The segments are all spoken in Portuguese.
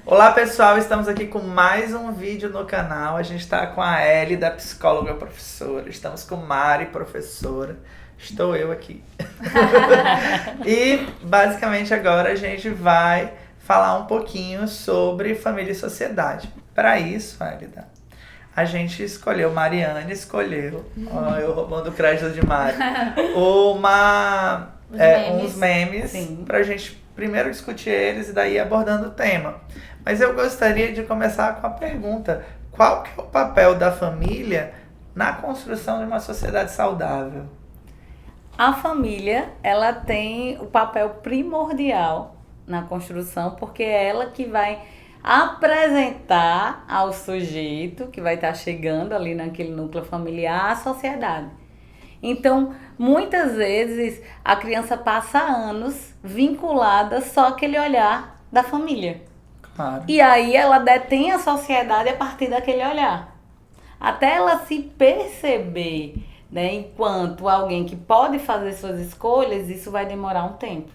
Olá pessoal, estamos aqui com mais um vídeo no canal. A gente está com a Ellie, da psicóloga professora. Estamos com Mari, professora. Estou eu aqui. E basicamente agora a gente vai falar um pouquinho sobre família e sociedade. Para isso, Elida, a gente escolheu, Mariane escolheu, ó, eu roubando o crédito de Mari, uns memes pra gente primeiro discutir eles e daí abordando o tema. Mas eu gostaria de começar com a pergunta: qual que é o papel da família na construção de uma sociedade saudável? A família, ela tem o papel primordial na construção, porque é ela que vai apresentar ao sujeito que vai estar chegando ali naquele núcleo familiar a sociedade. Então, muitas vezes a criança passa anos vinculada só àquele olhar da família. Claro. E aí ela detém a sociedade a partir daquele olhar. Até ela se perceber, né, enquanto alguém que pode fazer suas escolhas, isso vai demorar um tempo.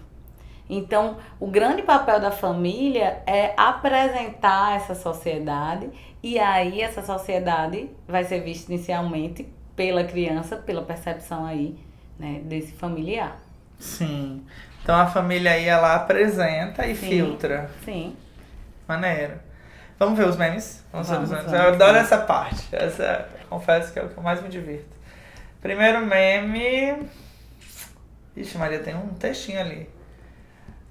Então, o grande papel da família é apresentar essa sociedade, e aí essa sociedade vai ser vista inicialmente pela criança, pela percepção aí, né, desse familiar. Sim. Então a família aí, ela apresenta e filtra. Sim. Maneiro. Vamos ver os memes? Vamos ver os memes. Eu Vamos. adoro essa parte. Essa, confesso que é o que eu mais me divirto. Primeiro meme. Ixi, Maria, tem um textinho ali.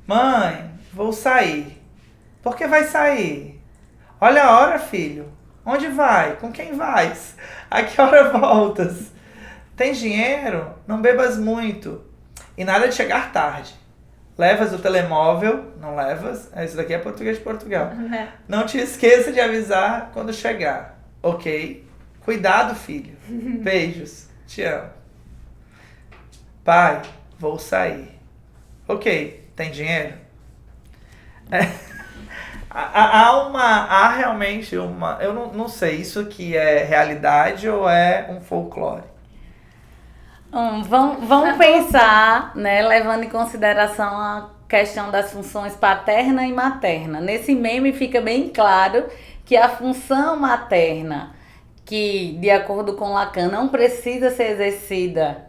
Mãe, vou sair. Por que vai sair? Olha a hora, filho. Onde vai? Com quem vais? A que hora voltas? Tens dinheiro? Não bebas muito. E nada de chegar tarde. Levas o telemóvel? Não levas? Isso daqui é português de Portugal. Não te esqueça de avisar quando chegar. Ok? Cuidado, filho. Beijos. Te amo. Pai, vou sair. Ok. Tem dinheiro? Há realmente uma... Eu não sei, isso aqui é realidade ou é um folclore? Vamos pensar, né, levando em consideração a questão das funções paterna e materna. Nesse meme fica bem claro que a função materna, que de acordo com Lacan não precisa ser exercida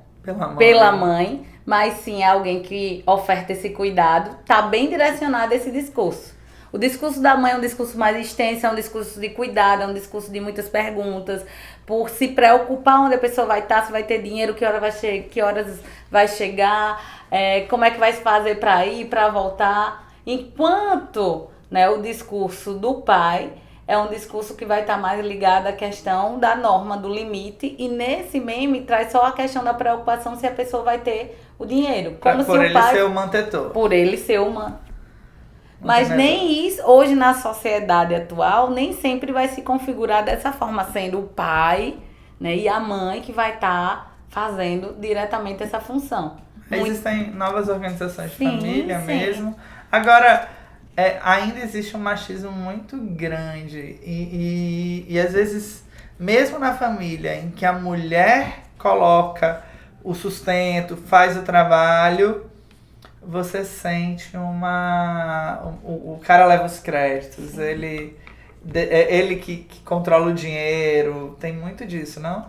pela mãe, mas sim alguém que oferta esse cuidado, está bem direcionado esse discurso. O discurso da mãe é um discurso mais extenso, é um discurso de cuidado, é um discurso de muitas perguntas, por se preocupar onde a pessoa vai estar, se vai ter dinheiro, que horas vai chegar, como é que vai se fazer para ir, para voltar. Enquanto, né, o discurso do pai é um discurso que vai estar mais ligado à questão da norma, do limite, e nesse meme traz só a questão da preocupação se a pessoa vai ter o dinheiro. Como por ele ser o mantetor. Por ele ser uma... Mas nem isso, hoje na sociedade atual, nem sempre vai se configurar dessa forma, sendo o pai, né, e a mãe que vai estar fazendo diretamente essa função. Existem novas organizações de família mesmo. Agora, ainda existe um machismo muito grande e às vezes, mesmo na família em que a mulher coloca o sustento, faz o trabalho, você sente o cara leva os créditos, ele que controla o dinheiro, tem muito disso, não?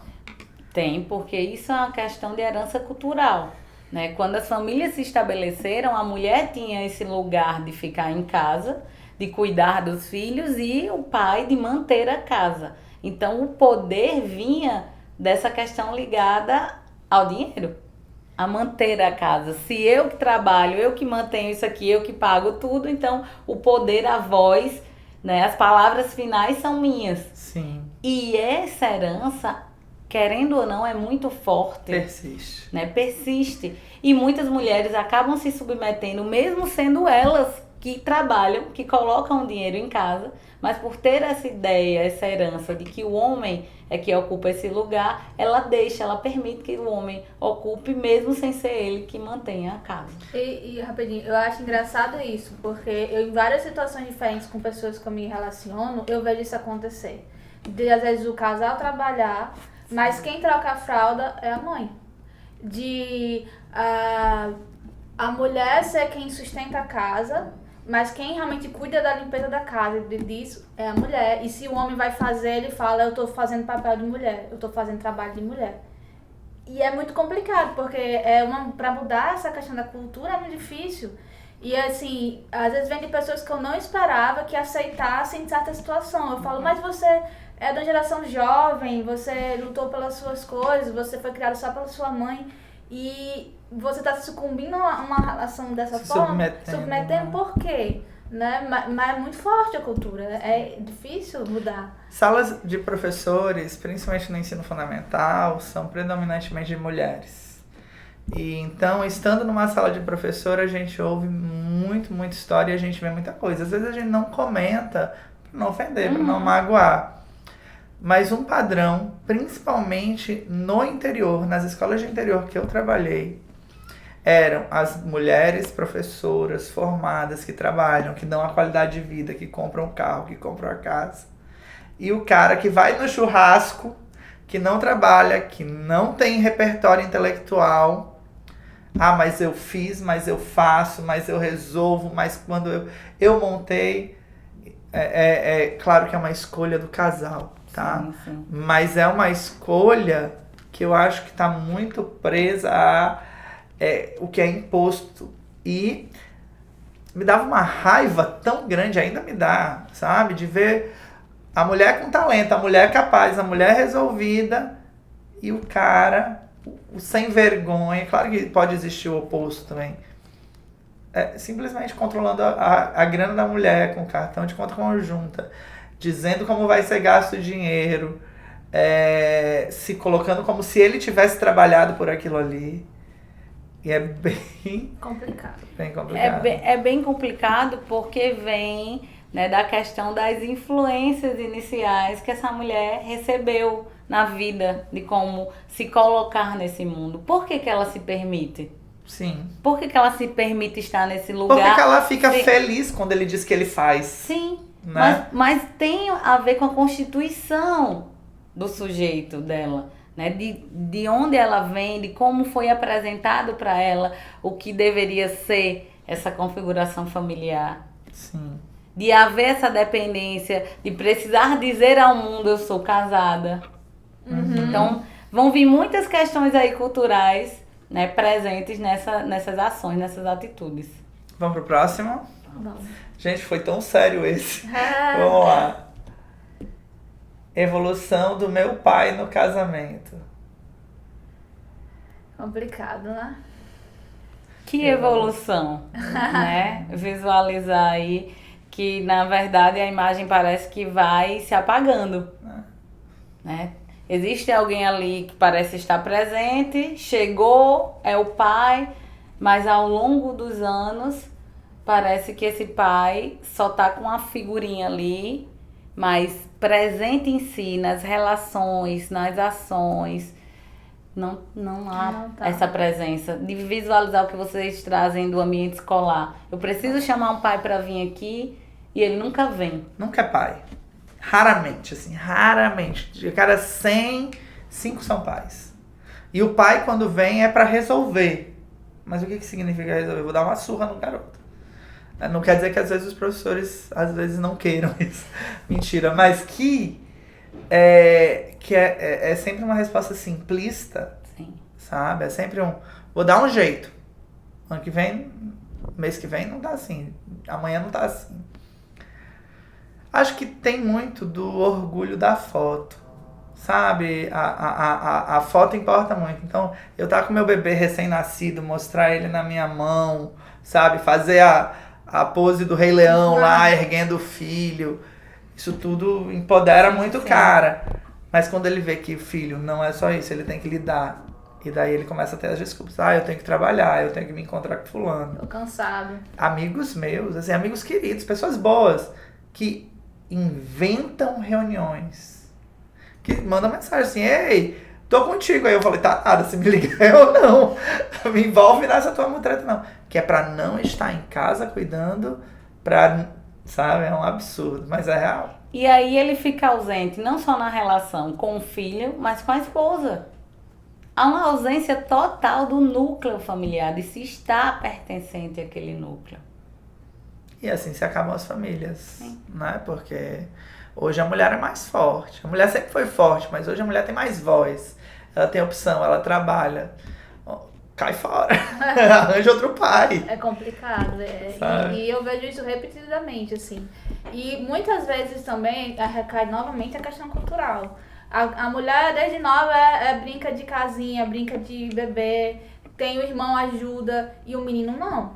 Tem, porque isso é uma questão de herança cultural, né? Quando as famílias se estabeleceram, a mulher tinha esse lugar de ficar em casa, de cuidar dos filhos, e o pai de manter a casa. Então o poder vinha dessa questão ligada ao dinheiro, a manter a casa. Se eu que trabalho, eu que mantenho isso aqui, eu que pago tudo, então o poder, a voz, né, as palavras finais são minhas. Sim. E essa herança, querendo ou não, é muito forte. Persiste. Né? Persiste. E muitas mulheres acabam se submetendo, mesmo sendo elas que trabalham, que colocam dinheiro em casa, mas por ter essa ideia, essa herança de que o homem é que ocupa esse lugar, ela permite que o homem ocupe, mesmo sem ser ele que mantenha a casa. E rapidinho, eu acho engraçado isso, porque eu em várias situações diferentes com pessoas que eu me relaciono, eu vejo isso acontecer. De às vezes o casal trabalhar, mas quem troca a fralda é a mãe. De a mulher ser quem sustenta a casa, Mas quem realmente cuida da limpeza da casa e disso é a mulher. E se o homem vai fazer, ele fala, eu tô fazendo papel de mulher, eu tô fazendo trabalho de mulher. E é muito complicado, porque pra mudar essa questão da cultura é muito difícil. E assim, às vezes vem de pessoas que eu não esperava que aceitassem certa situação. Eu falo, mas você é da geração jovem, você lutou pelas suas coisas, você foi criado só pela sua mãe. E você tá sucumbindo a uma relação dessa forma, submetendo por quê? Né? Mas é muito forte a cultura, é difícil mudar. Salas de professores, principalmente no ensino fundamental, são predominantemente de mulheres. E então, estando numa sala de professor, a gente ouve muita história e a gente vê muita coisa. Às vezes a gente não comenta para não ofender, para não magoar. Mas um padrão, principalmente no interior, nas escolas de interior que eu trabalhei, eram as mulheres professoras formadas que trabalham, que dão a qualidade de vida, que compram um carro, que compram a casa. E o cara que vai no churrasco, que não trabalha, que não tem repertório intelectual. Ah, mas eu fiz, mas eu faço, mas eu resolvo, mas quando eu montei... claro que é uma escolha do casal, tá? Sim. Mas é uma escolha que eu acho que está muito presa a o que é imposto. E me dava uma raiva tão grande, ainda me dá, sabe? De ver a mulher com talento, a mulher capaz, a mulher resolvida e o cara, o sem vergonha. Claro que pode existir o oposto também. Simplesmente controlando a grana da mulher com cartão de conta conjunta, dizendo como vai ser gasto o dinheiro, se colocando como se ele tivesse trabalhado por aquilo ali. E é bem complicado. Bem complicado. É bem complicado porque vem, né, da questão das influências iniciais que essa mulher recebeu na vida, de como se colocar nesse mundo. Por que ela se permite? Sim. Por que ela se permite estar nesse lugar? Porque ela fica feliz quando ele diz que ele faz. Sim, né? mas tem a ver com a constituição do sujeito dela, né? De onde ela vem, de como foi apresentado para ela o que deveria ser essa configuração familiar. Sim. De haver essa dependência, de precisar dizer ao mundo eu sou casada. Então, vão vir muitas questões aí culturais, né, presentes nessas ações, nessas atitudes. Vamos pro próximo? Vamos. Gente, foi tão sério esse. Vamos lá. Evolução do meu pai no casamento. Complicado, né? Que evolução, né? Visualizar aí que, na verdade, a imagem parece que vai se apagando, né? Existe alguém ali que parece estar presente, chegou, é o pai, mas ao longo dos anos parece que esse pai só tá com uma figurinha ali, mas presente em si, nas relações, nas ações, não há essa presença. De visualizar o que vocês trazem do ambiente escolar. Eu preciso chamar um pai para vir aqui e ele nunca vem. Nunca é pai. Raramente, assim, raramente. De cada 100, 5 são pais. E o pai, quando vem, é para resolver. Mas o que significa resolver? Eu vou dar uma surra no garoto. Não quer dizer que às vezes os professores, às vezes, não queiram isso. Mentira. Mas que é sempre uma resposta simplista. Sim. Sabe? É sempre vou dar um jeito. Ano que vem, mês que vem não tá assim. Amanhã não tá assim. Acho que tem muito do orgulho da foto, sabe? A foto importa muito. Então, eu tá com meu bebê recém-nascido, mostrar ele na minha mão, sabe? Fazer a pose do Rei Leão lá, erguendo o filho. Isso tudo empodera muito o cara. Mas quando ele vê que o filho não é só isso, ele tem que lidar. E daí ele começa a ter as desculpas. Eu tenho que trabalhar, eu tenho que me encontrar com fulano. Tô cansado. Amigos meus, assim, amigos queridos, pessoas boas, que inventam reuniões, que mandam mensagem assim, ei, tô contigo. Aí eu falei, tá nada, se me ligar eu não, me envolve nessa tua mutreta não. Que é pra não estar em casa cuidando, sabe, é um absurdo, mas é real. E aí ele fica ausente, não só na relação com o filho, mas com a esposa. Há uma ausência total do núcleo familiar, de se estar pertencente àquele núcleo. E assim se acabam as famílias, né? Porque hoje a mulher é mais forte. A mulher sempre foi forte, mas hoje a mulher tem mais voz. Ela tem opção, ela trabalha. Cai fora. Arranja outro pai. É complicado, e eu vejo isso repetidamente, assim. E muitas vezes também recai novamente a questão cultural. A mulher, desde nova, brinca de casinha, brinca de bebê, tem o irmão ajuda, e o menino não.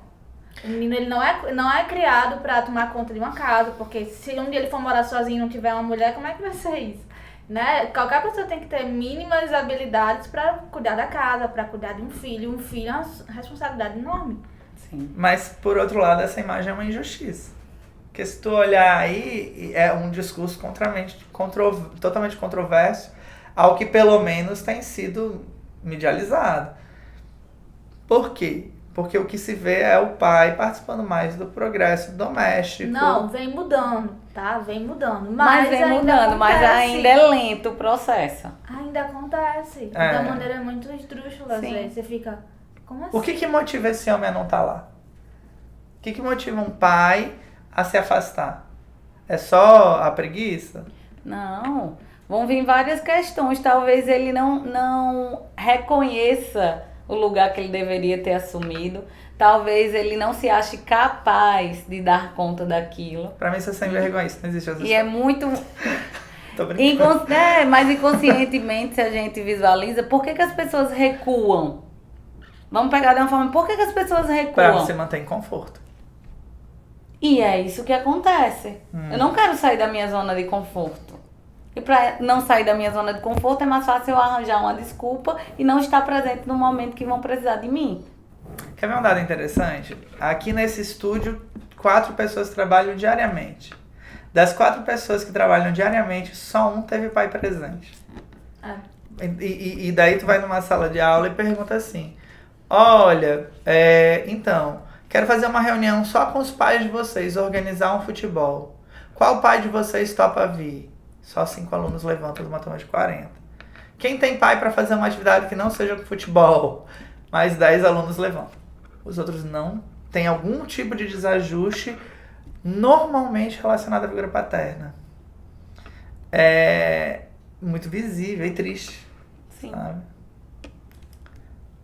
O menino ele não é criado pra tomar conta de uma casa, porque se um dia ele for morar sozinho e não tiver uma mulher, como é que vai ser isso? Né? Qualquer pessoa tem que ter mínimas habilidades pra cuidar da casa, pra cuidar de um filho. Um filho é uma responsabilidade enorme. Sim. Mas, por outro lado, essa imagem é uma injustiça. Porque se tu olhar aí, é um discurso totalmente controverso, ao que pelo menos tem sido medializado. Por quê? Porque o que se vê é o pai participando mais do progresso doméstico. Não, vem mudando, tá? Vem mudando. Mas vem ainda mudando, mas acontece. ainda é lento o processo. Ainda acontece. É. Da maneira muito esdrúxula, às Sim. vezes. Você fica, como assim? O que motiva esse homem a não estar lá? O que motiva um pai a se afastar? É só a preguiça? Não, vão vir várias questões. Talvez ele não reconheça o lugar que ele deveria ter assumido. Talvez ele não se ache capaz de dar conta daquilo. Pra mim isso é sem vergonha, isso não existe essa E é muito... Tô brincando. Mas inconscientemente, se a gente visualiza, por que as pessoas recuam? Vamos pegar de uma forma, por que as pessoas Pra recuam? você manter em conforto. E é isso que acontece. Eu não quero sair da minha zona de conforto. E pra não sair da minha zona de conforto, é mais fácil eu arranjar uma desculpa e não estar presente no momento que vão precisar de mim. Quer ver um dado interessante? Aqui nesse estúdio, 4 pessoas trabalham diariamente. Das 4 pessoas que trabalham diariamente, só um teve pai presente. E daí tu vai numa sala de aula e pergunta assim: olha, então, quero fazer uma reunião só com os pais de vocês, organizar um futebol. Qual pai de vocês topa vir? Só 5 alunos levantam de uma turma de 40. Quem tem pai para fazer uma atividade que não seja futebol? Mais 10 alunos levantam. Os outros não. Tem algum tipo de desajuste, normalmente relacionado à figura paterna. É muito visível e triste. Sim. Sabe?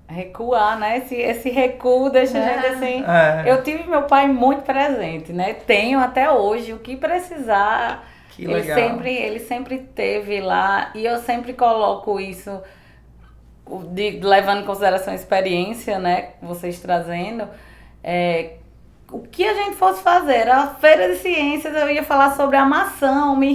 Recuar, né? Esse recuo deixa a gente assim... Eu tive meu pai muito presente, né? Tenho até hoje. O que precisar... Que legal. Ele sempre teve lá, e eu sempre coloco isso, levando em consideração a experiência, né, vocês trazendo, o que a gente fosse fazer, a feira de ciências, eu ia falar sobre a maçã, meu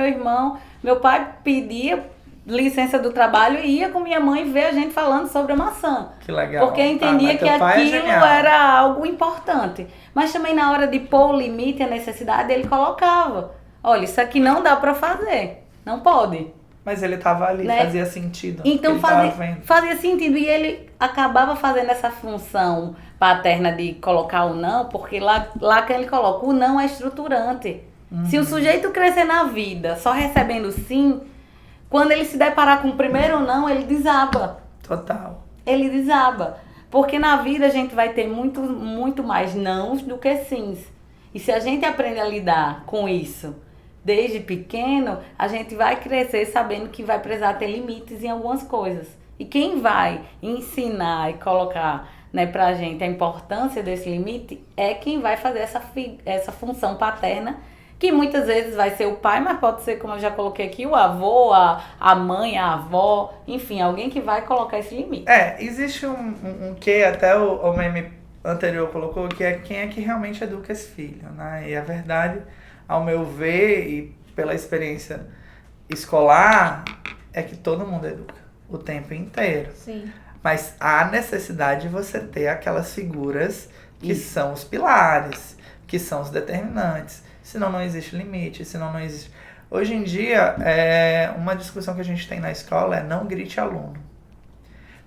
irmão, meu pai pedia licença do trabalho e ia com minha mãe ver a gente falando sobre a maçã. Que legal. Porque entendia que aquilo era algo importante. Mas também na hora de pôr o limite, a necessidade, ele colocava. Olha, isso aqui não dá pra fazer. Não pode. Mas ele tava ali, né? Fazia sentido. Então fazia sentido. E ele acabava fazendo essa função paterna de colocar o não, porque lá que ele coloca, o não é estruturante. Se o sujeito crescer na vida só recebendo sim, quando ele se deparar com o primeiro não, ele desaba. Total. Ele desaba. Porque na vida a gente vai ter muito mais nãos do que sims. E se a gente aprende a lidar com isso desde pequeno, a gente vai crescer sabendo que vai precisar ter limites em algumas coisas. E quem vai ensinar e colocar, né, pra gente a importância desse limite é quem vai fazer essa função paterna, que muitas vezes vai ser o pai, mas pode ser, como eu já coloquei aqui, o avô, a mãe, a avó, enfim, alguém que vai colocar esse limite. Existe um que até o meme anterior colocou, que é quem é que realmente educa esse filho, né? E a verdade, ao meu ver, e pela experiência escolar, é que todo mundo educa o tempo inteiro. Sim. Mas há necessidade de você ter aquelas figuras que são os pilares, que são os determinantes. Senão não existe limite, senão não existe... Hoje em dia, uma discussão que a gente tem na escola é não grite aluno.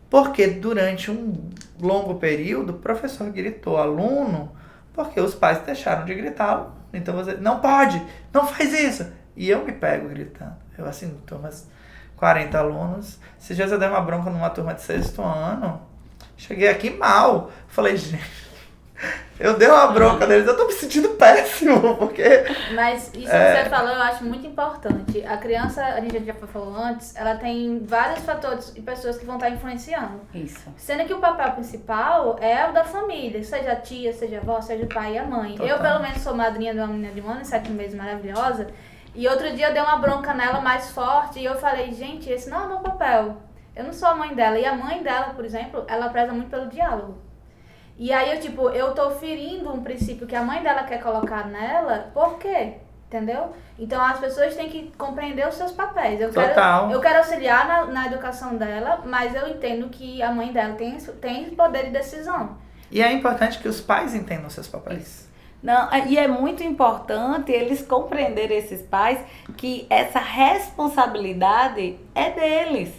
Porque durante um longo período, o professor gritou aluno porque os pais deixaram de gritá-lo. Então você, não pode, não faz isso. E eu me pego gritando. Eu assim, turmas 40 alunos. Esses dias eu dei uma bronca numa turma de 6º ano. Cheguei aqui mal. Falei, gente, Eu dei uma bronca neles, eu tô me sentindo péssimo, porque... Mas isso que você falou, eu acho muito importante. A criança, a gente já falou antes, ela tem vários fatores e pessoas que vão estar influenciando. Isso. Sendo que o papel principal é o da família, seja a tia, seja a avó, seja o pai e a mãe. Total. Eu, pelo menos, sou madrinha de uma menina de 1 ano e 7 meses maravilhosa. E outro dia eu dei uma bronca nela mais forte e eu falei, gente, esse não é o meu papel. Eu não sou a mãe dela. E a mãe dela, por exemplo, ela preza muito pelo diálogo. E aí eu tô ferindo um princípio que a mãe dela quer colocar nela, por quê? Entendeu? Então as pessoas têm que compreender os seus papéis. Eu quero auxiliar na educação dela, mas eu entendo que a mãe dela tem poder de decisão. E é importante que os pais entendam seus papéis. Não, e é muito importante eles compreenderem, esses pais, que essa responsabilidade é deles,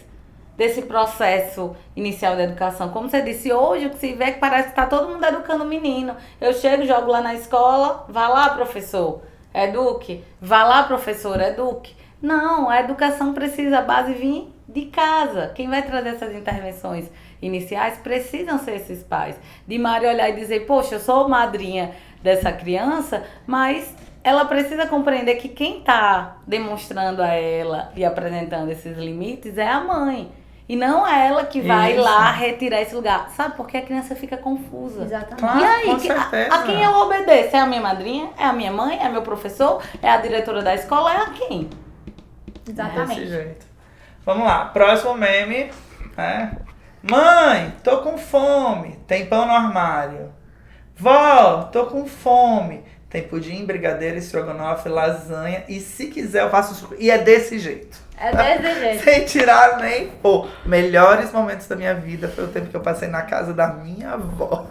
desse processo inicial da educação. Como você disse, hoje o que se vê é que parece que está todo mundo educando o menino. Eu chego, jogo lá na escola, vá lá, professor, eduque. Vá lá, professora, eduque. Não, a educação precisa, a base vir de casa. Quem vai trazer essas intervenções iniciais precisam ser esses pais. De Mari olhar e dizer, poxa, eu sou madrinha dessa criança, mas ela precisa compreender que quem está demonstrando a ela e apresentando esses limites é a mãe. E não é ela que vai lá retirar esse lugar. Sabe? Porque a criança fica confusa. Exatamente. Claro, E aí, com certeza. a quem eu obedeço? É a minha madrinha? É a minha mãe? É meu professor? É a diretora da escola? É a quem? Exatamente. Desse jeito. Vamos lá, próximo meme. Mãe, tô com fome. Tem pão no armário. Vó, tô com fome. Tem pudim, brigadeiro, estrogonofe, lasanha. E se quiser eu faço suco. E é desse jeito. É desse jeito. Sem tirar nem pôr. Melhores momentos da minha vida foi o tempo que eu passei na casa da minha avó.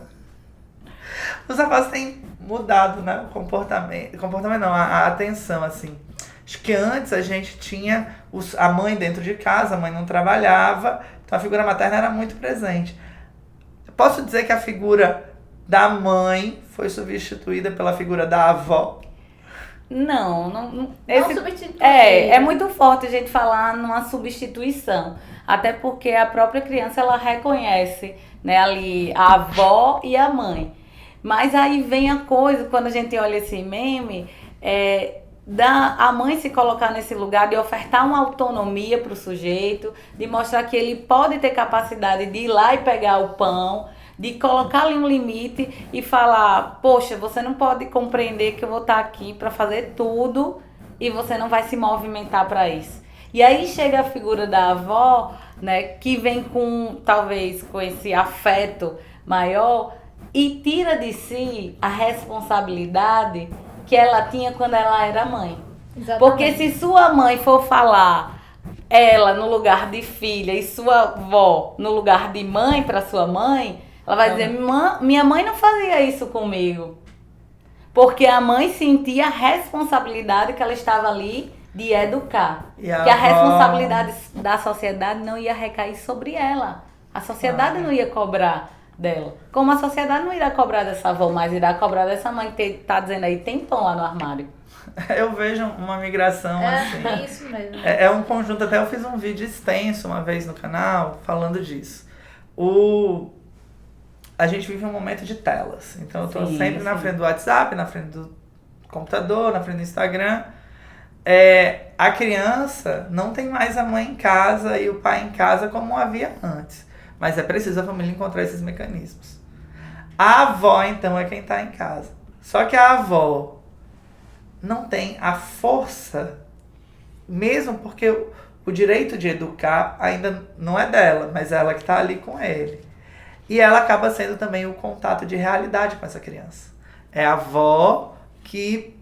Os avós têm mudado, né? O comportamento. Comportamento não, a atenção, assim. Acho que antes a gente tinha a mãe dentro de casa, a mãe não trabalhava, então a figura materna era muito presente. Posso dizer que a figura da mãe foi substituída pela figura da avó? Não substituir. É muito forte a gente falar numa substituição. Até porque a própria criança, ela reconhece, né, ali a avó e a mãe. Mas aí vem a coisa, quando a gente olha esse meme, a mãe se colocar nesse lugar de ofertar uma autonomia para o sujeito, de mostrar que ele pode ter capacidade de ir lá e pegar o pão, de colocar ali um limite e falar, poxa, você não pode compreender que eu vou estar aqui para fazer tudo e você não vai se movimentar para isso. E aí chega a figura da avó, né, que vem talvez com esse afeto maior e tira de si a responsabilidade que ela tinha quando ela era mãe. Exatamente. Porque se sua mãe for falar ela no lugar de filha e sua avó no lugar de mãe para sua mãe, ela vai dizer, minha mãe não fazia isso comigo. Porque a mãe sentia a responsabilidade que ela estava ali de educar. Que a responsabilidade da sociedade não ia recair sobre ela. A sociedade não ia cobrar dela. Como a sociedade não irá cobrar dessa avó, mas irá cobrar dessa mãe que tá dizendo aí, tem pão lá no armário. Eu vejo uma migração assim. É isso mesmo. É um conjunto, até eu fiz um vídeo extenso uma vez no canal falando disso. A gente vive um momento de telas. Então eu tô sempre na frente do WhatsApp, na frente do computador, na frente do Instagram. A criança não tem mais a mãe em casa e o pai em casa como havia antes. Mas é preciso a família encontrar esses mecanismos. A avó, então, é quem está em casa. Só que a avó não tem a força, mesmo porque o direito de educar ainda não é dela, mas é ela que está ali com ele. E ela acaba sendo também o contato de realidade com essa criança. É a avó que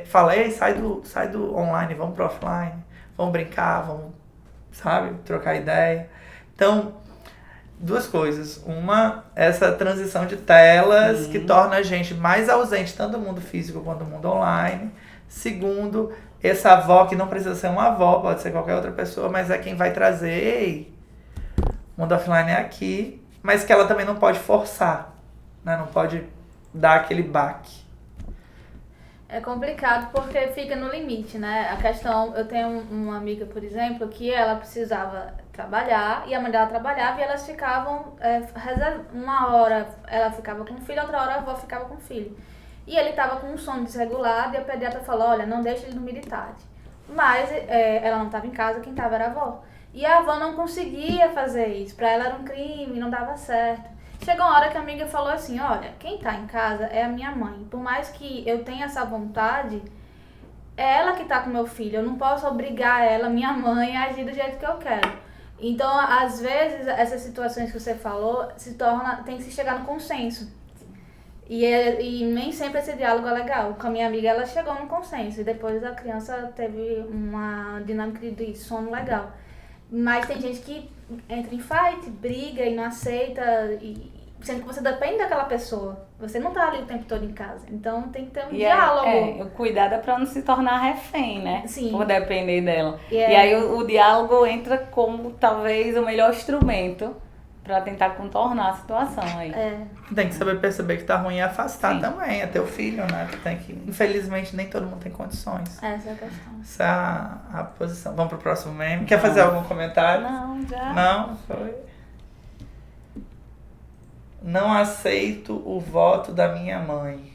fala, ei, sai do online, vamos pro offline, vamos brincar, vamos, sabe, trocar ideia. Então, duas coisas. Uma, essa transição de telas que torna a gente mais ausente, tanto do mundo físico quanto do mundo online. Segundo, essa avó que não precisa ser uma avó, pode ser qualquer outra pessoa, mas é quem vai trazer, ei, o mundo offline é aqui, mas que ela também não pode forçar, né? Não pode dar aquele baque. É complicado porque fica no limite, né? A questão, eu tenho uma amiga, por exemplo, que ela precisava trabalhar e a mãe dela trabalhava e elas ficavam, uma hora ela ficava com o filho, outra hora a avó ficava com o filho. E ele estava com um sono desregulado e a pediatra falou, olha, não deixa ele dormir de tarde. Mas ela não estava em casa, quem estava era a avó. E a avó não conseguia fazer isso, para ela era um crime, não dava certo. Chegou uma hora que a amiga falou assim, olha, quem tá em casa é a minha mãe. Por mais que eu tenha essa vontade, é ela que tá com meu filho. Eu não posso obrigar ela, minha mãe, a agir do jeito que eu quero. Então, às vezes, essas situações que você falou, tem que se chegar no consenso. E nem sempre esse diálogo é legal. Com a minha amiga, ela chegou no consenso. E depois a criança teve uma dinâmica de sono legal. Mas tem gente que entra em fight, briga e não aceita, sendo que você depende daquela pessoa. Você não tá ali o tempo todo em casa. Então tem que ter um diálogo. O cuidado é pra não se tornar refém, né? Sim. Por depender dela. E aí o diálogo entra como talvez o melhor instrumento pra tentar contornar a situação aí. Tem que saber perceber que tá ruim e afastar também, é teu filho, né? Tu tem que, infelizmente, nem todo mundo tem condições. Essa é a questão. Essa é a posição. Vamos pro próximo meme. Quer fazer algum comentário? Não, já. Não? Foi. Não aceito o voto da minha mãe.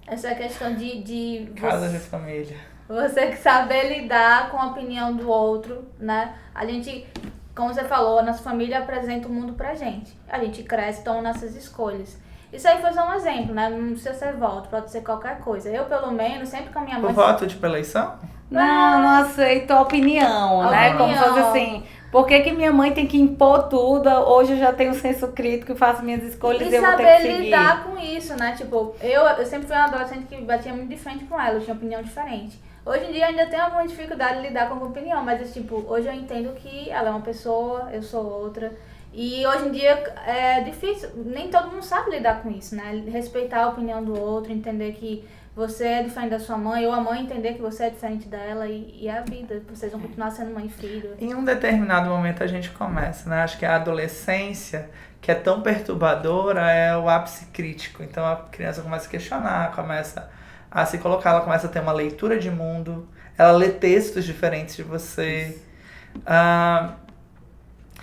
Essa é a questão de Casa de família. você que saber lidar com a opinião do outro, né? A gente, como você falou, a nossa família apresenta o mundo pra gente. A gente cresce, toma nossas escolhas. Isso aí foi só um exemplo, né? Não precisa ser voto, pode ser qualquer coisa. Eu, pelo menos, sempre com a minha mãe... O voto tipo eleição? Não aceito a opinião, né? Como se fosse assim, por que minha mãe tem que impor tudo? Hoje eu já tenho um senso crítico e faço minhas escolhas e eu vou ter que seguir. E saber lidar com isso, né? Tipo, eu sempre fui uma adolescente que batia muito de frente com ela, eu tinha opinião diferente. Hoje em dia ainda tenho alguma dificuldade de lidar com a opinião, mas tipo, hoje eu entendo que ela é uma pessoa, eu sou outra. E hoje em dia é difícil, nem todo mundo sabe lidar com isso, né? Respeitar a opinião do outro, entender que você é diferente da sua mãe, ou a mãe entender que você é diferente dela, e é a vida. Vocês vão continuar sendo mãe e filho. Em um determinado momento a gente começa, né? Acho que a adolescência, que é tão perturbadora, é o ápice crítico. Então a criança começa a questionar, começa a se colocar, ela começa a ter uma leitura de mundo, ela lê textos diferentes de você.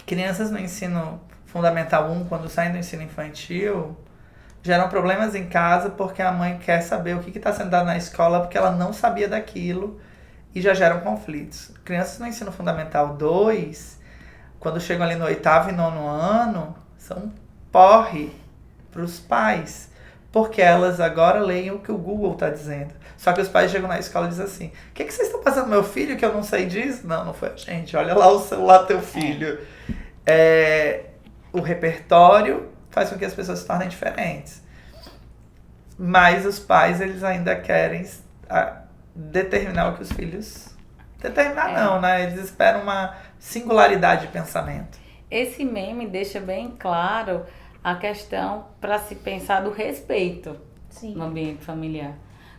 Crianças no ensino fundamental 1, quando saem do ensino infantil, geram problemas em casa porque a mãe quer saber o que está sendo dado na escola porque ela não sabia daquilo e já geram conflitos. Crianças no ensino fundamental 2, quando chegam ali no 8º e 9º ano, são um porre para os pais, porque elas agora leem o que o Google está dizendo. Só que os pais chegam na escola e dizem assim, o que vocês estão passando meu filho que eu não sei disso? Não foi a gente, olha lá o celular do teu filho. O repertório faz com que as pessoas se tornem diferentes. Mas os pais, eles ainda querem determinar o que os filhos... Determinar não, né? Eles esperam uma singularidade de pensamento. Esse meme deixa bem claro a questão para se pensar do respeito no ambiente familiar.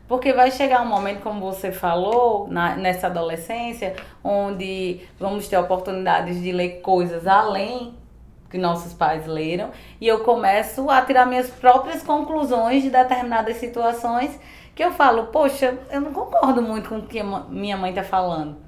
Porque vai chegar um momento, como você falou, nessa adolescência, onde vamos ter oportunidades de ler coisas além que nossos pais leram, e eu começo a tirar minhas próprias conclusões de determinadas situações que eu falo, poxa, eu não concordo muito com o que minha mãe está falando.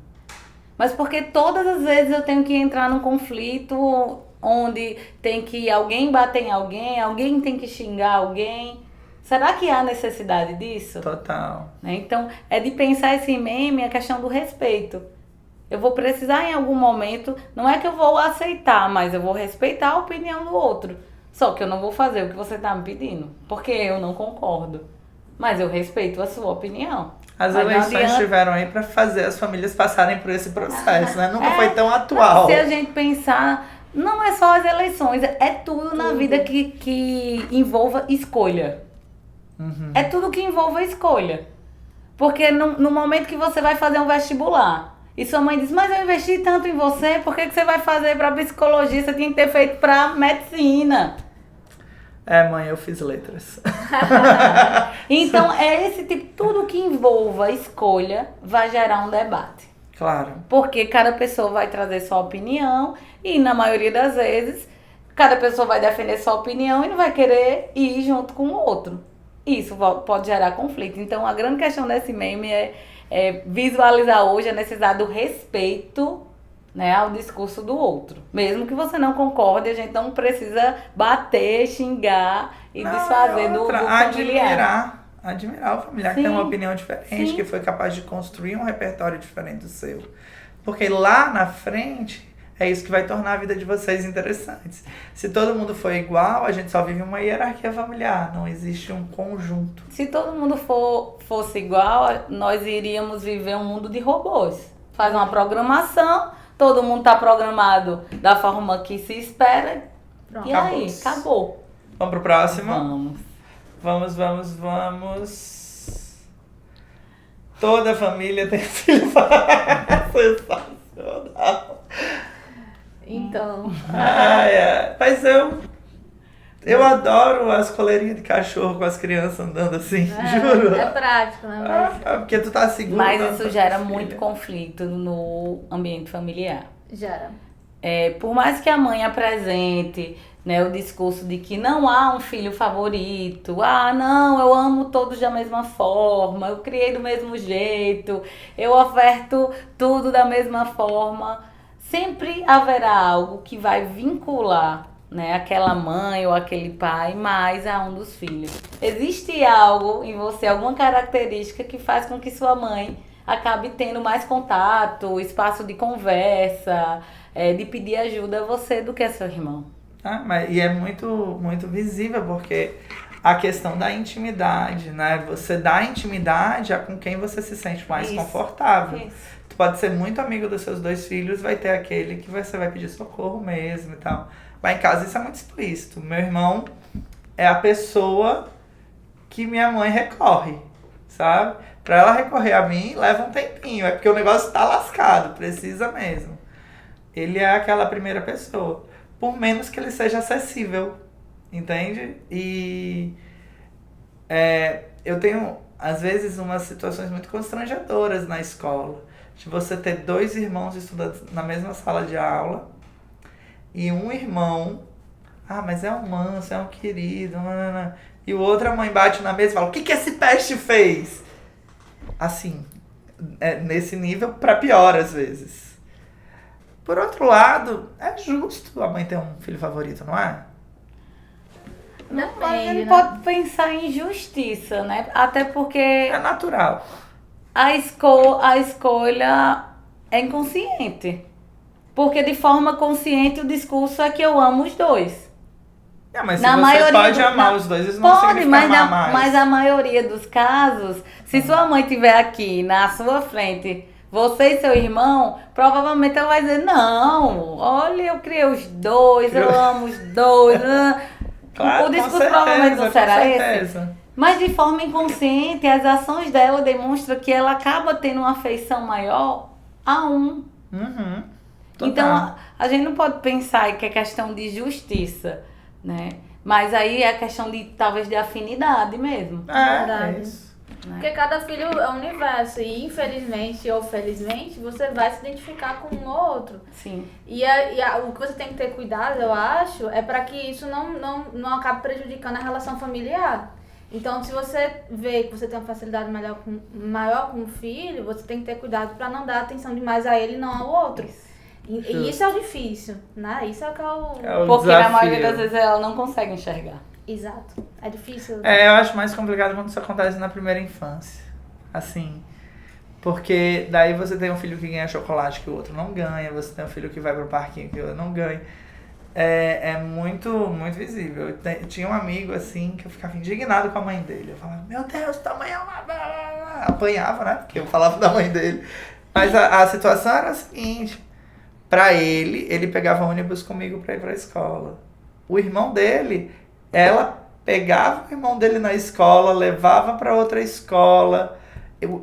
Mas porque todas as vezes eu tenho que entrar num conflito onde tem que alguém bater em alguém tem que xingar alguém. Será que há necessidade disso? Total. Então, é de pensar esse meme a questão do respeito. Eu vou precisar em algum momento, não é que eu vou aceitar, mas eu vou respeitar a opinião do outro. Só que eu não vou fazer o que você está me pedindo, porque eu não concordo. Mas eu respeito a sua opinião. As eleições estiveram aí para fazer as famílias passarem por esse processo, né? Nunca foi tão atual. Se a gente pensar, não é só as eleições, é tudo na vida que envolva escolha. Uhum. É tudo que envolva escolha. Porque no momento que você vai fazer um vestibular e sua mãe diz, mas eu investi tanto em você, por que você vai fazer para psicologia? Você tinha que ter feito para medicina. Mãe, eu fiz letras. Então, é esse tipo, tudo que envolva escolha vai gerar um debate. Claro. Porque cada pessoa vai trazer sua opinião e, na maioria das vezes, cada pessoa vai defender sua opinião e não vai querer ir junto com o outro. isso pode gerar conflito. Então, a grande questão desse meme é visualizar hoje a necessidade do respeito, né, ao discurso do outro. Mesmo que você não concorde, a gente não precisa bater, xingar e desfazer do familiar. Admirar o familiar que tem uma opinião diferente, que foi capaz de construir um repertório diferente do seu. Porque lá na frente, é isso que vai tornar a vida de vocês interessantes. Se todo mundo for igual, a gente só vive uma hierarquia familiar, não existe um conjunto. Se todo mundo fosse igual, nós iríamos viver um mundo de robôs. Faz uma programação, todo mundo está programado da forma que se espera. Pronto. E aí, acabou. Vamos pro próximo? Vamos. Toda a família tem filho. Sensacional. Então. Mas eu adoro as coleirinhas de cachorro com as crianças andando assim, juro. É prático, né? Porque tu tá seguro. Mas isso gera muito conflito no ambiente familiar. Gera. Por mais que a mãe apresente, né, o discurso de que não há um filho favorito, não, eu amo todos da mesma forma, eu criei do mesmo jeito, eu oferto tudo da mesma forma, sempre haverá algo que vai vincular, né, aquela mãe ou aquele pai mais a um dos filhos. Existe algo em você, alguma característica que faz com que sua mãe acabe tendo mais contato, espaço de conversa, de pedir ajuda a você do que a seu irmão. E é muito, muito visível, porque a questão da intimidade, né? Você dá intimidade a com quem você se sente mais confortável. Isso. Tu pode ser muito amigo dos seus 2 filhos, vai ter aquele que você vai pedir socorro mesmo e tal. Lá em casa isso é muito explícito. Meu irmão é a pessoa que minha mãe recorre, sabe? Pra ela recorrer a mim, leva um tempinho. É porque o negócio tá lascado, precisa mesmo. Ele é aquela primeira pessoa. Por menos que ele seja acessível, entende? E eu tenho, às vezes, umas situações muito constrangedoras na escola. De você ter 2 irmãos estudando na mesma sala de aula e um irmão, mas é um manso, é um querido, e o outro, a mãe bate na mesa e fala, o que esse peste fez? Assim, nesse nível, pra pior às vezes. Por outro lado, é justo a mãe ter um filho favorito, não é? Não, mas ele pode pensar em justiça, né? Até porque... É natural. A escolha é inconsciente. Porque de forma consciente o discurso é que eu amo os 2. Mas se você pode amar os 2, isso não significa amar mais. Mas a maioria dos casos, se sua mãe estiver aqui na sua frente... Você e seu irmão, provavelmente ela vai dizer, não, olha, eu criei os 2, eu amo os 2. Claro, o discurso provavelmente não será esse. Certeza. Mas de forma inconsciente, as ações dela demonstram que ela acaba tendo uma afeição maior a um. Uhum. Então, a gente não pode pensar que é questão de justiça, né? Mas aí é questão de, talvez, de afinidade mesmo. É isso. Porque cada filho é um universo e infelizmente ou felizmente você vai se identificar com um ou outro. Sim. E o que você tem que ter cuidado, eu acho, é para que isso não acabe prejudicando a relação familiar. Então, se você vê que você tem uma facilidade maior com o filho, você tem que ter cuidado para não dar atenção demais a ele e não ao outro. E isso é o difícil, né? Isso é o que é o porque desafio. na maioria das vezes ela não consegue enxergar. Exato. É difícil. Eu acho mais complicado quando isso acontece na primeira infância. Assim. Porque daí você tem um filho que ganha chocolate que o outro não ganha. Você tem um filho que vai pro parquinho que o outro não ganha. É muito, muito visível. Eu tinha um amigo, assim, que eu ficava indignado com a mãe dele. Eu falava, meu Deus, tua mãe é uma... Apanhava, né? Porque eu falava da mãe dele. Mas a situação era a seguinte. Pra ele pegava ônibus comigo pra ir pra escola. O irmão dele... Ela pegava o irmão dele na escola, levava para outra escola.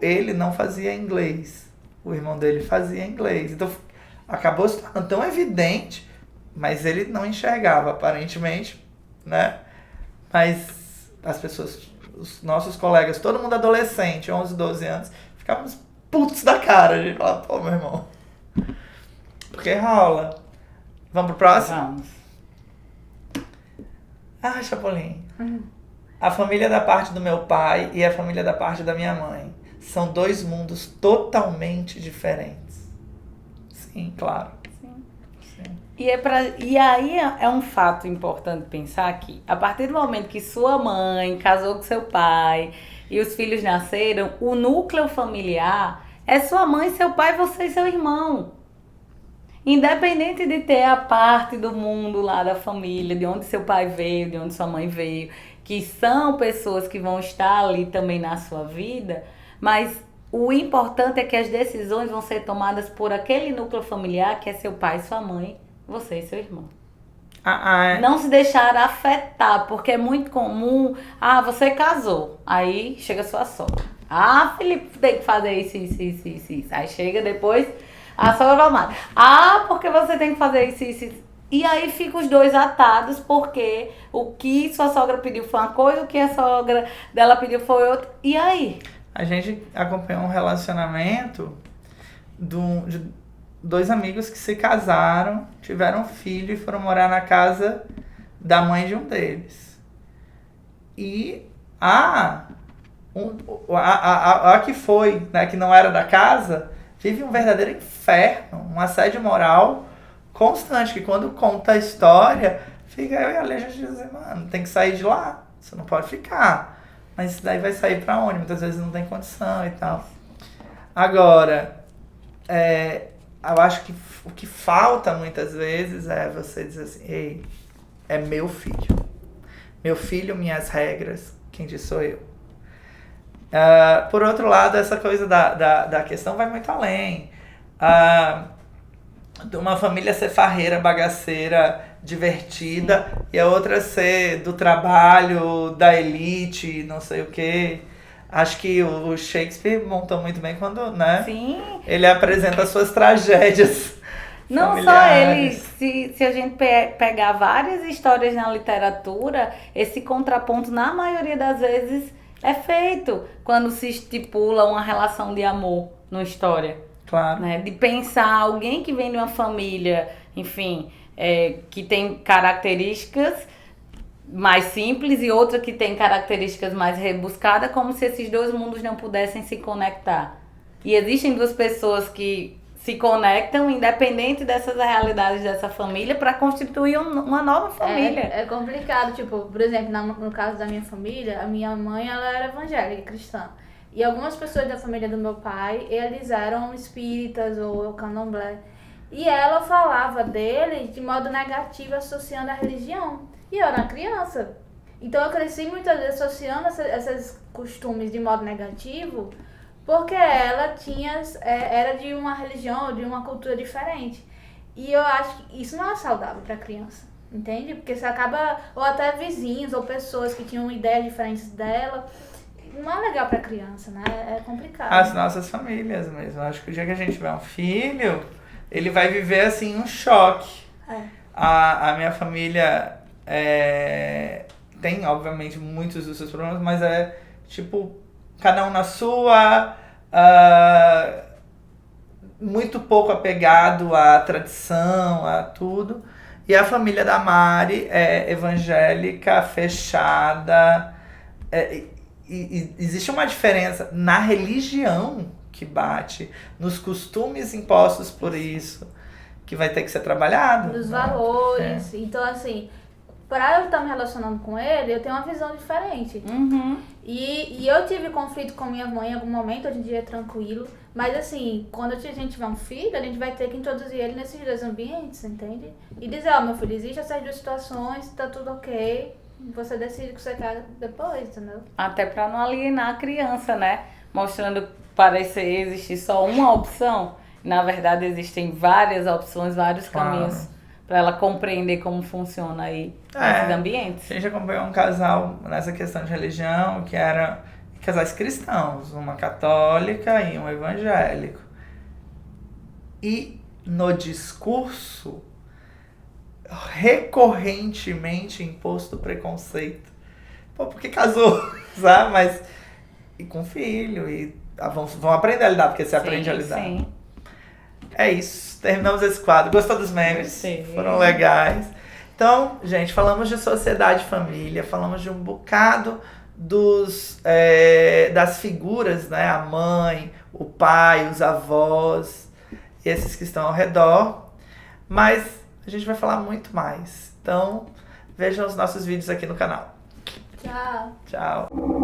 Ele não fazia inglês. O irmão dele fazia inglês. Então, acabou se tornando tão evidente, mas ele não enxergava, aparentemente, né? Mas as pessoas, os nossos colegas, todo mundo adolescente, 11, 12 anos, ficávamos putos da cara. A gente falava, pô, meu irmão. Porque rola. Vamos pro próximo? Vamos. Chapolin. a família da parte do meu pai e a família da parte da minha mãe são dois mundos totalmente diferentes. Sim, claro. Sim. E aí é um fato importante pensar que, a partir do momento que sua mãe casou com seu pai e os filhos nasceram, o núcleo familiar é sua mãe, seu pai, você e seu irmão. Independente de ter a parte do mundo lá da família, de onde seu pai veio, de onde sua mãe veio, que são pessoas que vão estar ali também na sua vida, mas o importante é que as decisões vão ser tomadas por aquele núcleo familiar que é seu pai, sua mãe, você e seu irmão. Não se deixar afetar, porque é muito comum, você casou, aí chega sua sogra. Felipe, tem que fazer isso. Aí chega depois, a sogra vai amar. Porque você tem que fazer isso. E aí fica os dois atados, porque o que sua sogra pediu foi uma coisa, o que a sogra dela pediu foi outra. E aí? A gente acompanhou um relacionamento de dois amigos que se casaram, tiveram um filho e foram morar na casa da mãe de um deles. E a que foi, né, que não era da casa, vive um verdadeiro inferno, um assédio moral constante, que quando conta a história, fica eu e a Aleja dizendo, mano, tem que sair de lá, você não pode ficar. Mas daí vai sair pra onde? Muitas vezes não tem condição e tal. Agora, eu acho que o que falta muitas vezes é você dizer assim, ei, é meu filho. Meu filho, minhas regras, quem diz sou eu. Por outro lado, essa coisa da questão vai muito além. De uma família ser farreira, bagaceira, divertida, e a outra ser do trabalho, da elite, não sei o quê. Acho que o Shakespeare montou muito bem quando, né? Sim. Ele apresenta as suas tragédias. Não familiares. só ele, se a gente pegar várias histórias na literatura, esse contraponto, na maioria das vezes, é feito quando se estipula uma relação de amor numa história. Claro. Né? De pensar alguém que vem de uma família, enfim, que tem características mais simples e outra que tem características mais rebuscadas, como se esses dois mundos não pudessem se conectar. E existem duas pessoas que se conectam, independente dessas realidades dessa família, para constituir uma nova família. É complicado, tipo, por exemplo, no caso da minha família, a minha mãe, ela era evangélica, cristã. E algumas pessoas da família do meu pai, eles eram espíritas ou candomblé. E ela falava dele de modo negativo, associando a religião. E eu era uma criança. Então eu cresci muitas vezes associando esses costumes de modo negativo, porque ela era de uma religião, de uma cultura diferente. E eu acho que isso não é saudável para criança, entende? Porque você acaba, ou até vizinhos ou pessoas que tinham ideias diferentes dela. Não é legal pra criança, né? É complicado. As nossas famílias mesmo. Acho que o dia que a gente tiver um filho, ele vai viver, assim, um choque. A minha família tem, obviamente, muitos dos seus problemas, mas tipo, cada um na sua, muito pouco apegado à tradição, a tudo. E a família da Mari é evangélica, fechada, e existe uma diferença na religião que bate, nos costumes impostos por isso, que vai ter que ser trabalhado. Nos valores. Então, assim, para eu estar me relacionando com ele, eu tenho uma visão diferente. Uhum. E eu tive conflito com minha mãe em algum momento, hoje em dia é tranquilo. Mas, assim, quando a gente tiver um filho, a gente vai ter que introduzir ele nesses dois ambientes, entende? E dizer, meu filho, existem essas duas situações, tá tudo ok. Você decide o que você quer depois, entendeu? Até para não alienar a criança, né? Mostrando parecer existir só uma opção. Na verdade, existem várias opções, vários caminhos para ela compreender como funciona aí nesses ambientes. A gente acompanhou um casal nessa questão de religião, que eram casais cristãos, uma católica e um evangélico. E no discurso, recorrentemente imposto preconceito. Porque casou, sabe? Mas e com filho, e vão aprender a lidar, porque você aprende a lidar. Sim. É isso, terminamos esse quadro. Gostou dos memes? Sim. Foram legais. Então, gente, falamos de sociedade e família, falamos de um bocado das figuras, né? A mãe, o pai, os avós, esses que estão ao redor. Mas a gente vai falar muito mais. Então, vejam os nossos vídeos aqui no canal. Tchau. Tchau.